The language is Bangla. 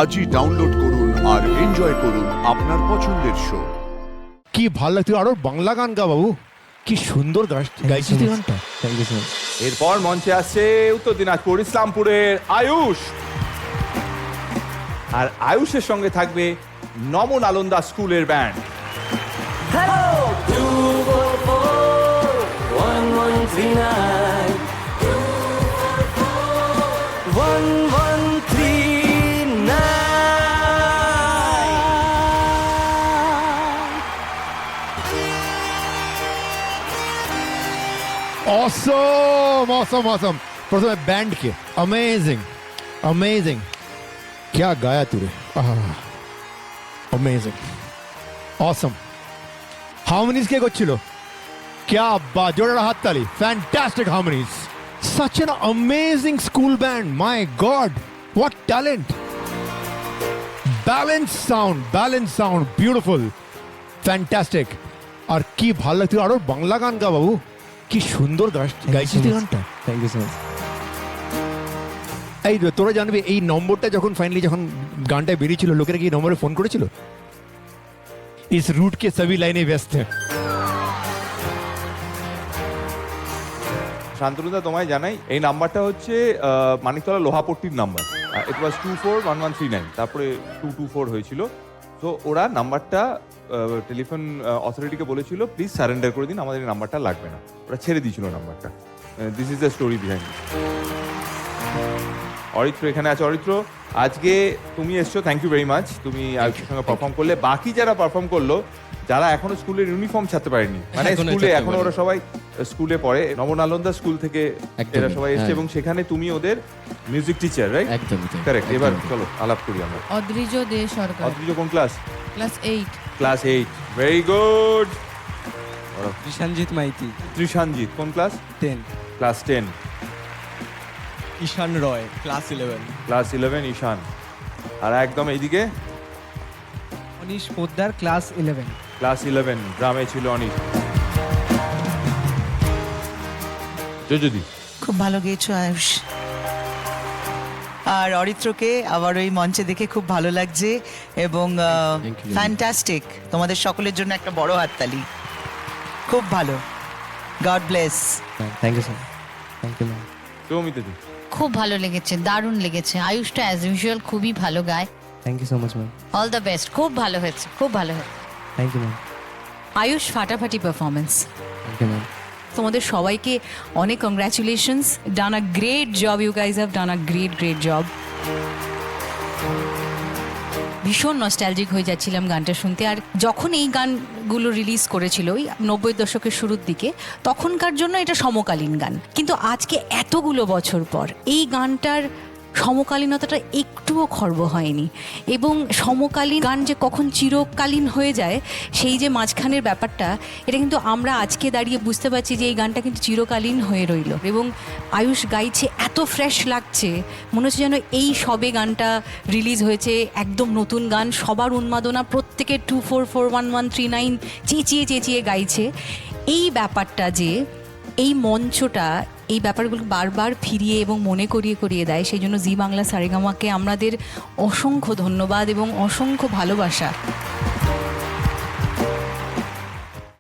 আজই ডাউনলোড করুন আর এনজয় করুন আপনার পছন্দের শো। কি ভালো লাগছে, আরো বাংলা গান গা বাবু, কি সুন্দর গাইছিস তুই গানটা। Thank you so much. এরপর মঞ্চে আসছে উত্তর দিনাজপুর ইসলামপুরের আয়ুষ, আর আয়ুষের সঙ্গে থাকবে নম নালন্দা স্কুলের ব্যান্ড। Awesome, awesome, awesome. प्रथम बैंड के अमेजिंग अमेजिंग, क्या गाया तूने, अमेजिंग awesome. हार्मोनिज के गोच्छिलो, क्या बात, जोड़ा हाथ ताली, fantastic harmonies, such an amazing school band, my god, what talent, balanced sound, beautiful, fantastic. আর কি ভালো লাগছে, আরো বাংলা গান গা বাবু, কি সুন্দর গাইছিস তুই গানটা। Thank you so much. এই তোরা জানবি, এই নম্বরটা যখন ফাইনালি যখন গানটা বেরিয়েছিল, লোকেরা কি নম্বরে ফোন করেছিল? ইস রুট কে সবই লাইনে ব্যস্ত হ্যাঁ। শান্তনুদা তোমায় জানাই, এই নাম্বারটা হচ্ছে মানিকতলা লোহাপট্টির নাম্বার। ইট ওয়াজ 241139, তারপরে 224 হয়েছিল। তো ওরা নাম্বারটা টেলিফোন অথরিটিকে বলেছিল প্লিজ সারেন্ডার করে দিন, আমাদের এই নাম্বারটা লাগবে না। ওরা ছেড়ে দিয়েছিল নাম্বারটা। This is the story behind. Aritra এখানে আছে। অরিত্র, আজকে তুমি এসছো, থ্যাংক ইউ ভেরি মাচ। তুমি আয়ুষের সঙ্গে পারফর্ম করলে। বাকি যারা পারফর্ম করলো, যারা এখনো স্কুলের ইউনিফর্ম ছাড়তে পারেনি, মানে স্কুলে এখনো ওরা সবাই স্কুলে পড়ে, নবনালন্দা স্কুল থেকে এরা সবাই এসছে, এবং সেখানে তুমি ওদের মিউজিক টিচার, রাইট? একদমই তাই। কারেক্ট। এবার চলো আলাপ করি আমরা। অদ্রিজ দে সরকার, অদ্রিজ কোন class? Class 8। Class 8, very good. Rishanjit Maity, Trishanjit কোন class? 10। Class 10। Ishan Roy, class 11। Class 11 Ishan. আর একদম এইদিকে অনিশ পোদ্দার, ক্লাস 11। ক্লাস 11, গ্রামে ছিল অনিশ। যদি খুব ভালো গেয়েছো আয়ুষ। আর অরিত্রকে আবার ওই মঞ্চে দেখে খুব ভালো লাগছে, এবং ফ্যান্টাস্টিক। তোমাদের সকলের জন্য একটা বড় হাততালি, খুব ভালো। God bless. Thank you sir. Thank you ma'am. Soumita দি, খুব ভালো লেগেছে, দারুণ লেগেছে। আয়ুষটা অ্যাজ ইউজুয়াল খুবই ভালো গায়। Thank you so much ma'am. All the best, খুব ভালো হয়েছে, খুব ভালো হয়েছে। Thank you ma'am. আয়ুষ ফাটাফাটি পারফরমেন্স। Thank you ma'am. তোমাদের সবাইকে অনেক congratulations, done a great job, you guys have done a great job. ভীষণ নস্টালজিক হয়ে যাচ্ছিলাম গানটা শুনতে। আর যখন এই গানগুলো রিলিজ করেছিল ওই 90 দশকের শুরুর দিকে, তখনকার জন্য এটা সমকালীন গান, কিন্তু আজকে এতগুলো বছর পর এই গানটার সমকালীনতাটা একটুও খর্ব হয়নি। এবং সমকালীন গান যে কখন চিরকালীন হয়ে যায়, সেই যে মাঝখানের ব্যাপারটা, এটা কিন্তু আমরা আজকে দাঁড়িয়ে বুঝতে পারছি যে এই গানটা কিন্তু চিরকালীন হয়ে রইল। এবং আয়ুষ গাইছে, এত ফ্রেশ লাগছে, মনে হচ্ছে যেন এই সবে গানটা রিলিজ হয়েছে, একদম নতুন গান। সবার উন্মাদনা, প্রত্যেকে 24411139 চেঁচিয়ে গাইছে। এই ব্যাপারটা যে এই মঞ্চটা এই ব্যাপারগুলো বারবার ফিরিয়ে এবং মনে করিয়ে দেয়, সেই জন্য জি বাংলা সারেগামাকে আমাদের অসংখ্য ধন্যবাদ এবং অসংখ্য ভালোবাসা।